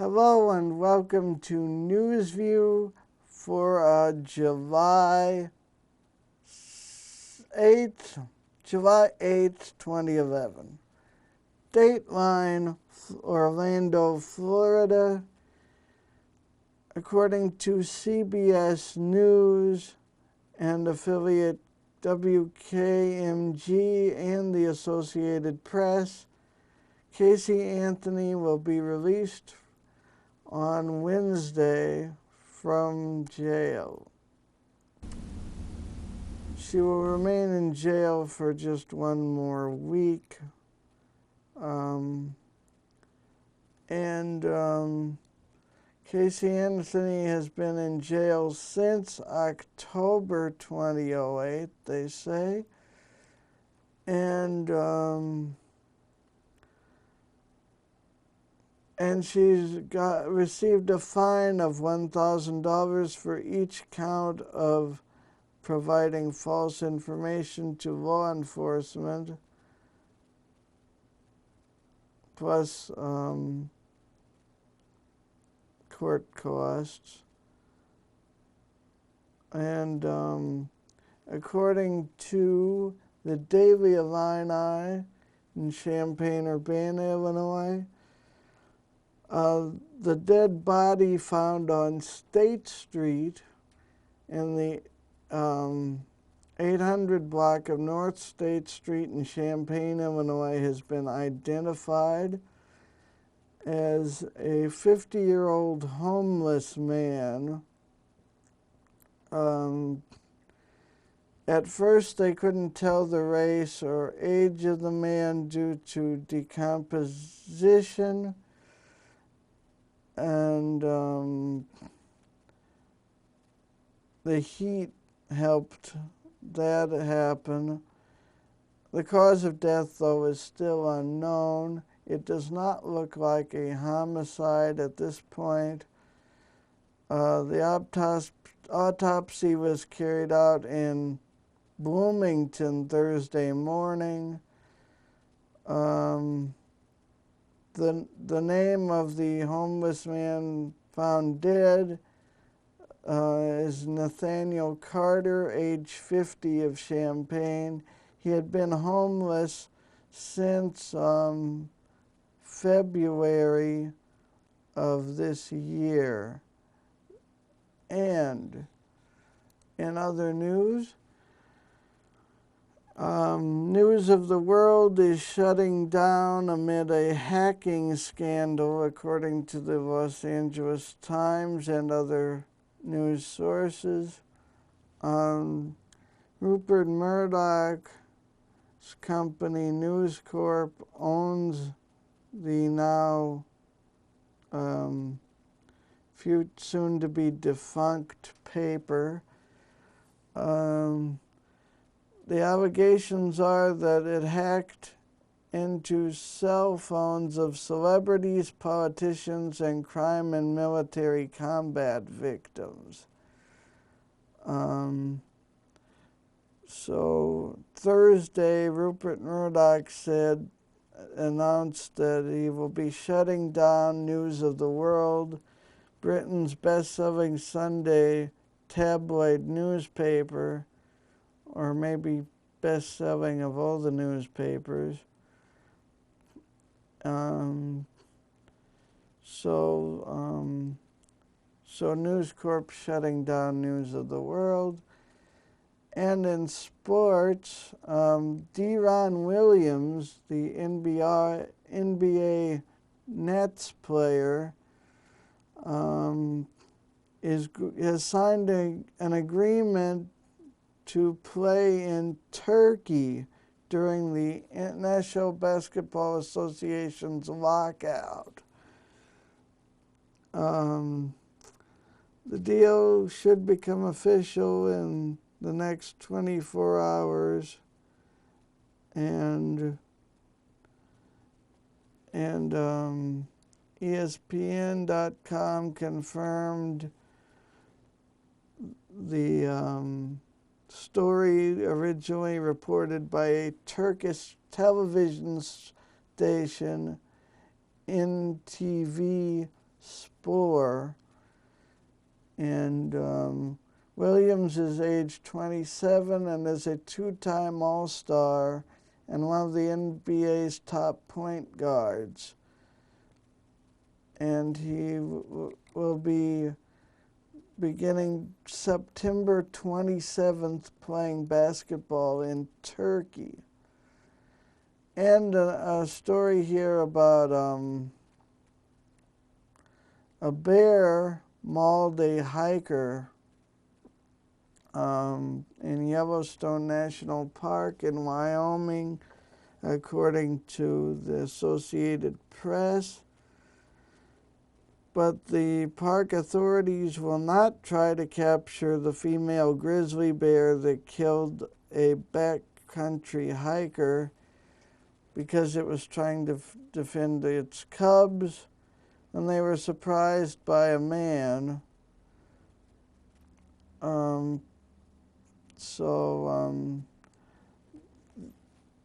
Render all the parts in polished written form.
Hello and welcome to NewsView for July 8th, 2011. Dateline, Orlando, Florida. According to CBS News and affiliate WKMG and the Associated Press, Casey Anthony will be released on Wednesday from jail. She will remain in jail for just one more week. Casey Anthony has been in jail since October 2008, they say. And she's received a fine of $1,000 for each count of providing false information to law enforcement, plus court costs. And according to the Daily Illini in Champaign-Urbana, Illinois, the dead body found on State Street in the 800 block of North State Street in Champaign, Illinois, has been identified as a 50-year-old homeless man. At first, they couldn't tell the race or age of the man due to decomposition, and the heat helped that happen. The cause of death, though, is still unknown. It does not look like a homicide at this point. The autopsy was carried out in Bloomington Thursday morning. The name of the homeless man found dead is Nathaniel Carter, age 50, of Champaign. He had been homeless since February of this year. And in other news, News of the World is shutting down amid a hacking scandal, according to the Los Angeles Times and other news sources. Rupert Murdoch's company News Corp owns the now soon-to-be defunct paper. The allegations are that it hacked into cell phones of celebrities, politicians, and crime and military combat victims. So Thursday, Rupert Murdoch announced that he will be shutting down News of the World, Britain's best-selling Sunday tabloid newspaper, or maybe best-selling of all the newspapers. So News Corp shutting down News of the World. And in sports, Deron Williams, the NBA Nets player, has signed an agreement to play in Turkey during the National Basketball Association's lockout. The deal should become official in the next 24 hours, and ESPN.com confirmed the story originally reported by a Turkish television station, NTV Spoor. And Williams is age 27 and is a two-time All-Star and one of the NBA's top point guards. And he will be beginning September 27th playing basketball in Turkey. And a story here about a bear mauled a hiker in Yellowstone National Park in Wyoming, according to the Associated Press. But the park authorities will not try to capture the female grizzly bear that killed a backcountry hiker because it was trying to defend its cubs, and they were surprised by a man.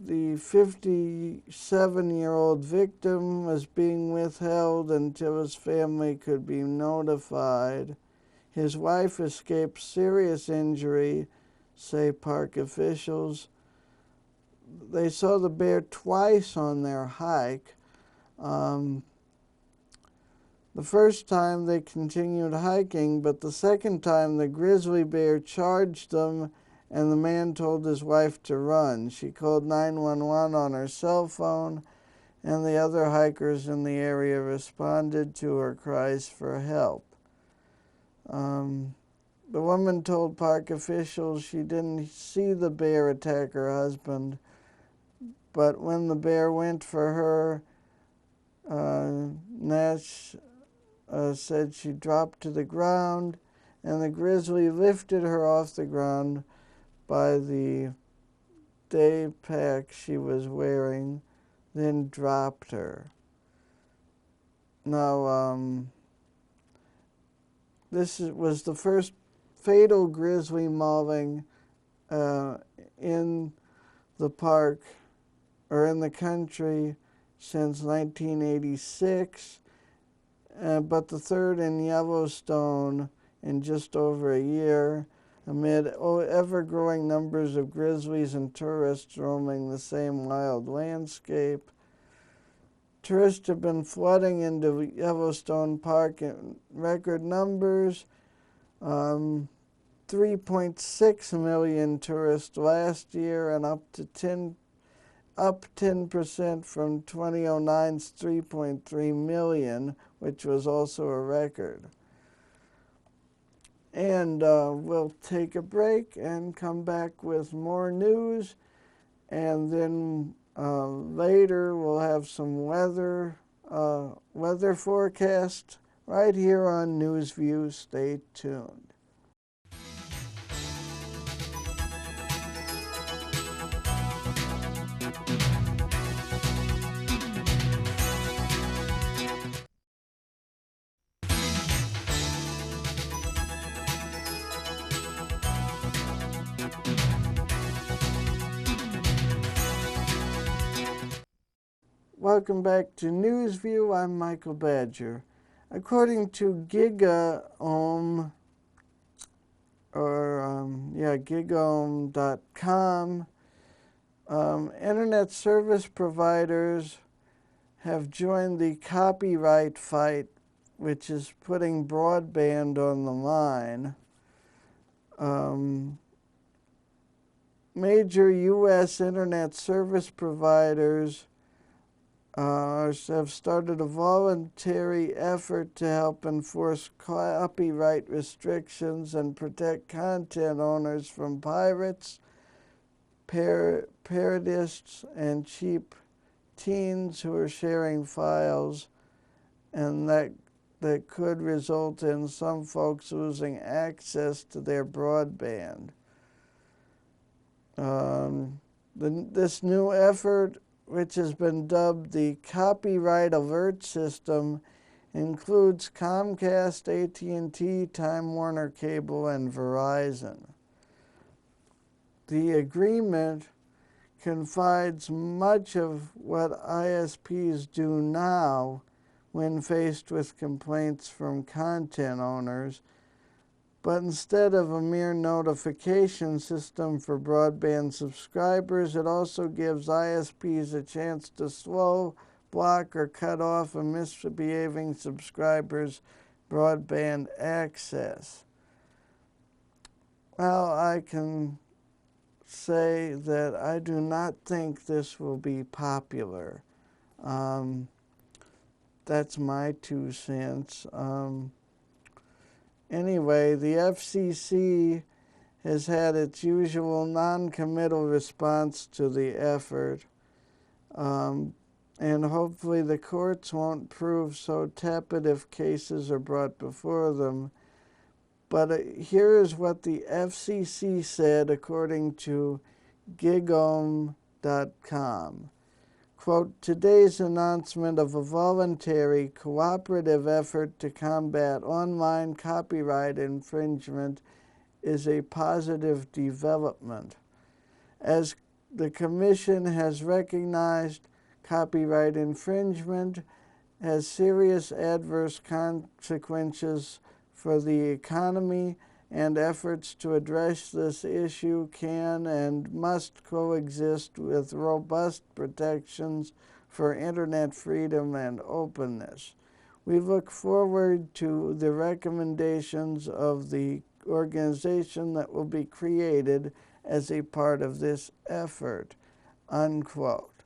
The 57-year-old victim was being withheld until his family could be notified. His wife escaped serious injury, say park officials. They saw the bear twice on their hike. The first time they continued hiking, but the second time the grizzly bear charged them and the man told his wife to run. She called 911 on her cell phone, and the other hikers in the area responded to her cries for help. The woman told park officials she didn't see the bear attack her husband, but when the bear went for her, Nash said she dropped to the ground, and the grizzly lifted her off the ground by the day pack she was wearing, then dropped her. Now, this was the first fatal grizzly mauling in the park or in the country since 1986, but the third in Yellowstone in just over a year, amid ever-growing numbers of grizzlies and tourists roaming the same wild landscape. Tourists have been flooding into Yellowstone Park in record numbers. 3.6 million tourists last year, and up 10% from 2009's 3.3 million, which was also a record. And we'll take a break and come back with more news, and then later we'll have some weather forecast right here on NewsView. Stay tuned. Welcome back to NewsView. I'm Michael Badger. According to Gigaom, gigaom.com, internet service providers have joined the copyright fight, which is putting broadband on the line. Major U.S. internet service providers have started a voluntary effort to help enforce copyright restrictions and protect content owners from pirates, parodists, and cheap teens who are sharing files, and that could result in some folks losing access to their broadband. This new effort, which has been dubbed the Copyright Alert System, includes Comcast, AT&T, Time Warner Cable, and Verizon. The agreement confides much of what ISPs do now when faced with complaints from content owners. But instead of a mere notification system for broadband subscribers, it also gives ISPs a chance to slow, block, or cut off a misbehaving subscriber's broadband access. Well, I can say that I do not think this will be popular. That's my 2 cents. Anyway, the FCC has had its usual non-committal response to the effort, and hopefully the courts won't prove so tepid if cases are brought before them. But here is what the FCC said according to Gigome.com. Quote, today's announcement of a voluntary cooperative effort to combat online copyright infringement is a positive development. As the Commission has recognized, copyright infringement has serious adverse consequences for the economy, and efforts to address this issue can and must coexist with robust protections for internet freedom and openness. We look forward to the recommendations of the organization that will be created as a part of this effort, unquote.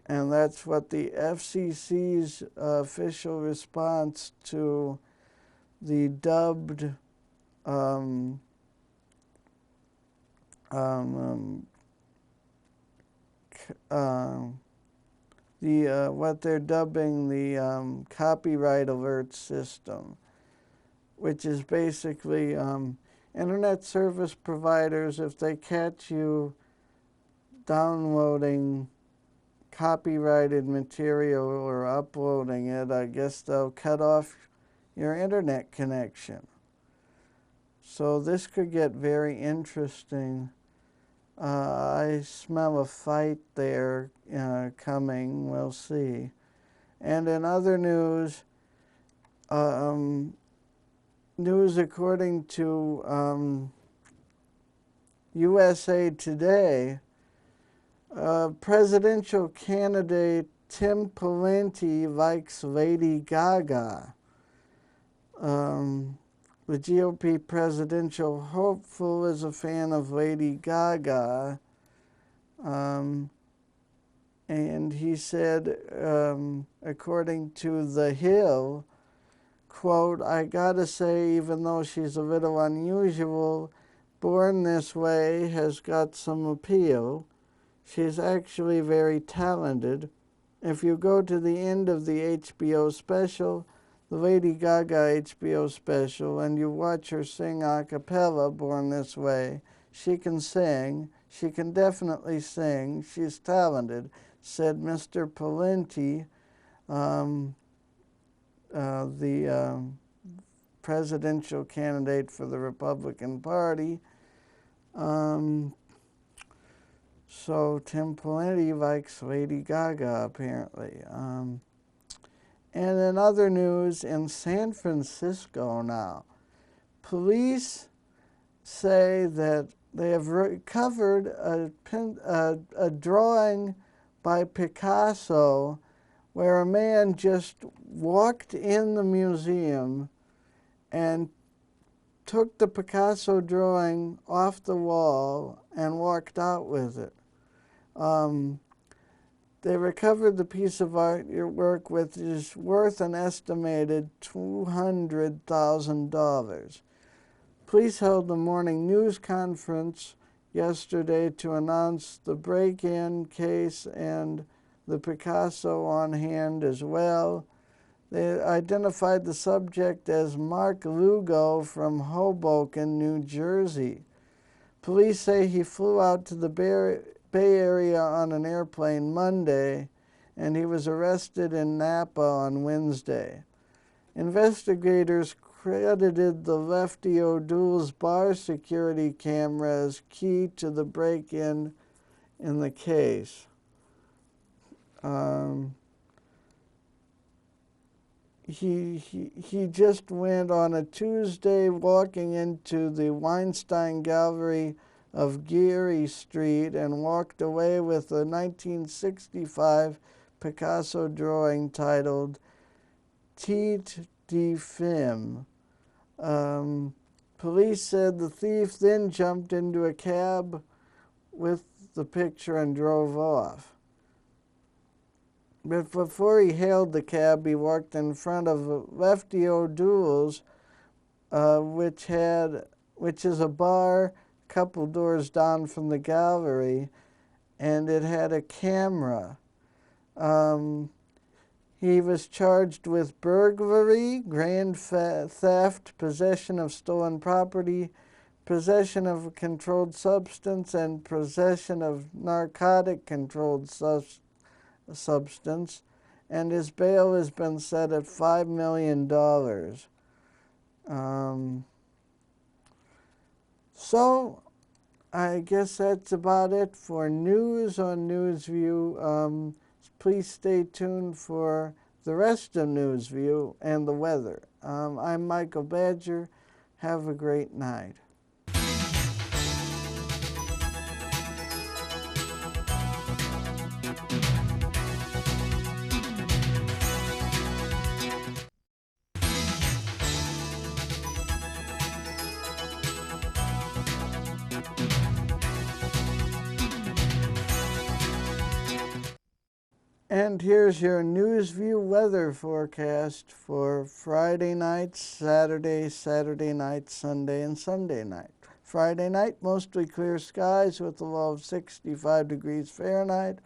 And that's what the FCC's official response to the dubbed what they're dubbing the copyright alert system, which is basically internet service providers, if they catch you downloading copyrighted material or uploading it, I guess they'll cut off your internet connection. So this could get very interesting. I smell a fight there coming. We'll see. And in other news, news according to USA Today, presidential candidate Tim Pawlenty likes Lady Gaga. The GOP presidential hopeful is a fan of Lady Gaga. And he said, according to The Hill, quote, I gotta say, even though she's a little unusual, Born This Way has got some appeal. She's actually very talented. If you go to the end of the HBO special, the Lady Gaga HBO special, and you watch her sing a cappella, Born This Way, she can sing. She can definitely sing. She's talented, said Mr. Pawlenty, the presidential candidate for the Republican Party. So Tim Pawlenty likes Lady Gaga, apparently. And in other news, in San Francisco now, police say that they have recovered a drawing by Picasso where a man just walked in the museum and took the Picasso drawing off the wall and walked out with it. They recovered the piece of artwork, which is worth an estimated $200,000. Police held a morning news conference yesterday to announce the break-in case and the Picasso on hand as well. They identified the subject as Mark Lugo from Hoboken, New Jersey. Police say he flew out to the Bay Area on an airplane Monday, and he was arrested in Napa on Wednesday. Investigators credited the Lefty O'Doul's bar security camera as key to the break-in in the case. The break-in in the case he just went on a Tuesday walking into the Weinstein Gallery of Geary Street and walked away with a 1965 Picasso drawing titled Tête de Femme. Police said the thief then jumped into a cab with the picture and drove off. But before he hailed the cab, he walked in front of Lefty O'Doul's, which is a bar a couple doors down from the gallery, and it had a camera. He was charged with burglary, grand theft, possession of stolen property, possession of a controlled substance, and possession of narcotic-controlled substance, and his bail has been set at $5 million. So I guess that's about it for news on NewsView. Please stay tuned for the rest of NewsView and the weather. I'm Michael Badger. Have a great night. And here's your NewsView weather forecast for Friday night, Saturday night, Sunday, and Sunday night. Friday night, mostly clear skies with a low of 65 degrees Fahrenheit.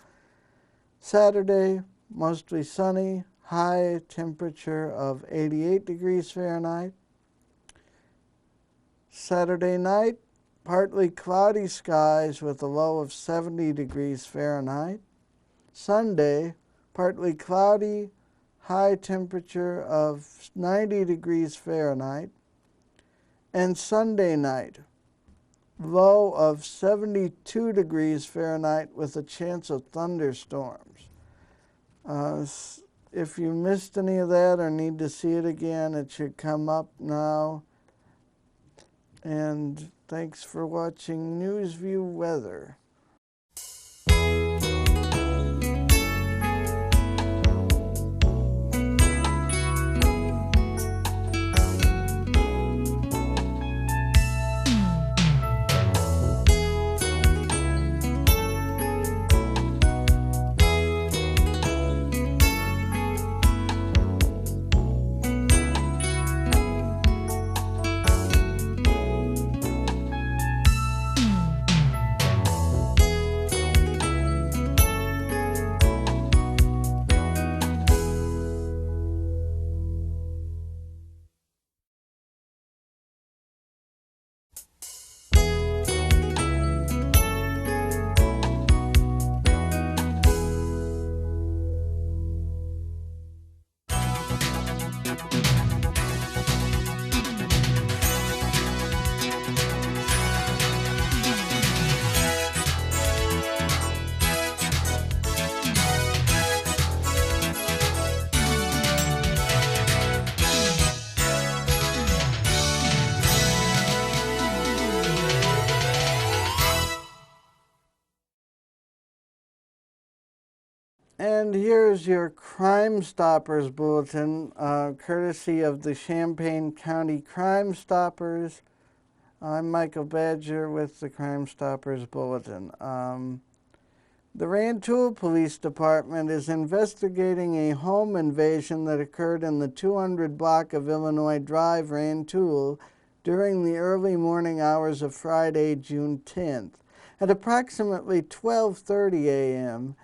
Saturday, mostly sunny, high temperature of 88 degrees Fahrenheit. Saturday night, partly cloudy skies with a low of 70 degrees Fahrenheit. Sunday, partly cloudy, high temperature of 90 degrees Fahrenheit. And Sunday night, low of 72 degrees Fahrenheit with a chance of thunderstorms. If you missed any of that or need to see it again, it should come up now. And thanks for watching NewsView Weather. And here's your Crime Stoppers bulletin, courtesy of the Champaign County Crime Stoppers. I'm Michael Badger with the Crime Stoppers bulletin. The Rantoul Police Department is investigating a home invasion that occurred in the 200 block of Illinois Drive, Rantoul, during the early morning hours of Friday, June 10th. At approximately 12:30 a.m.,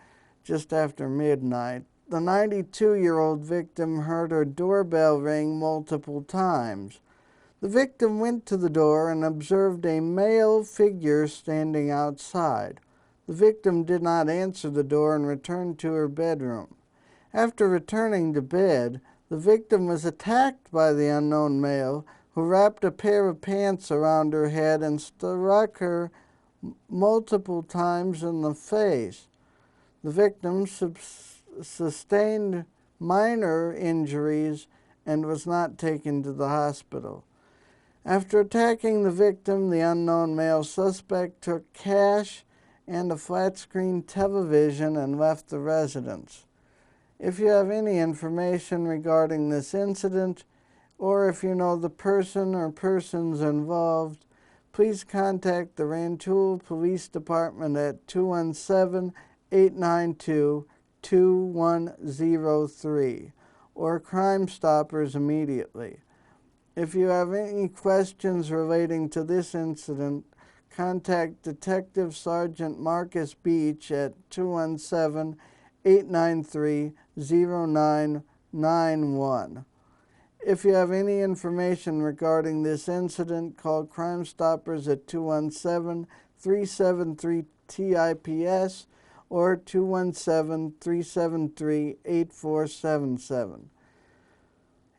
just after midnight, the 92-year-old victim heard her doorbell ring multiple times. The victim went to the door and observed a male figure standing outside. The victim did not answer the door and returned to her bedroom. After returning to bed, the victim was attacked by the unknown male, who wrapped a pair of pants around her head and struck her multiple times in the face. The victim sustained minor injuries and was not taken to the hospital. After attacking the victim, the unknown male suspect took cash and a flat-screen television and left the residence. If you have any information regarding this incident, or if you know the person or persons involved, please contact the Rantoul Police Department at 217-892-2103 or Crime Stoppers immediately. If you have any questions relating to this incident, contact Detective Sergeant Marcus Beach at 217-893-0991. If you have any information regarding this incident, call Crime Stoppers at 217-373-TIPS or 217-373-8477.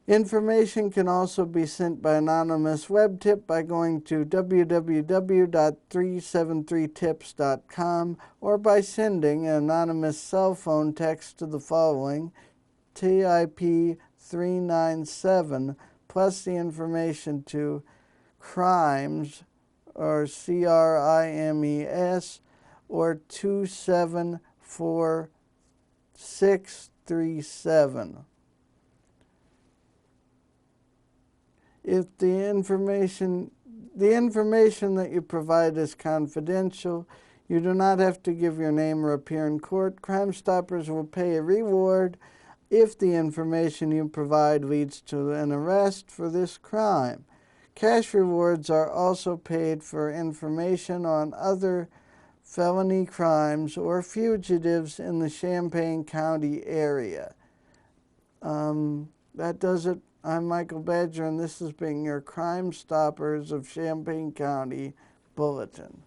Information can also be sent by anonymous web tip by going to www.373tips.com or by sending an anonymous cell phone text to the following: TIP 397 plus the information to crimes or CRIMES or 274637. If the information that you provide is confidential, you do not have to give your name or appear in court. Crime Stoppers will pay a reward if the information you provide leads to an arrest for this crime. Cash rewards are also paid for information on other felony crimes or fugitives in the Champaign County area. That does it. I'm Michael Badger, and this has been your Crime Stoppers of Champaign County Bulletin.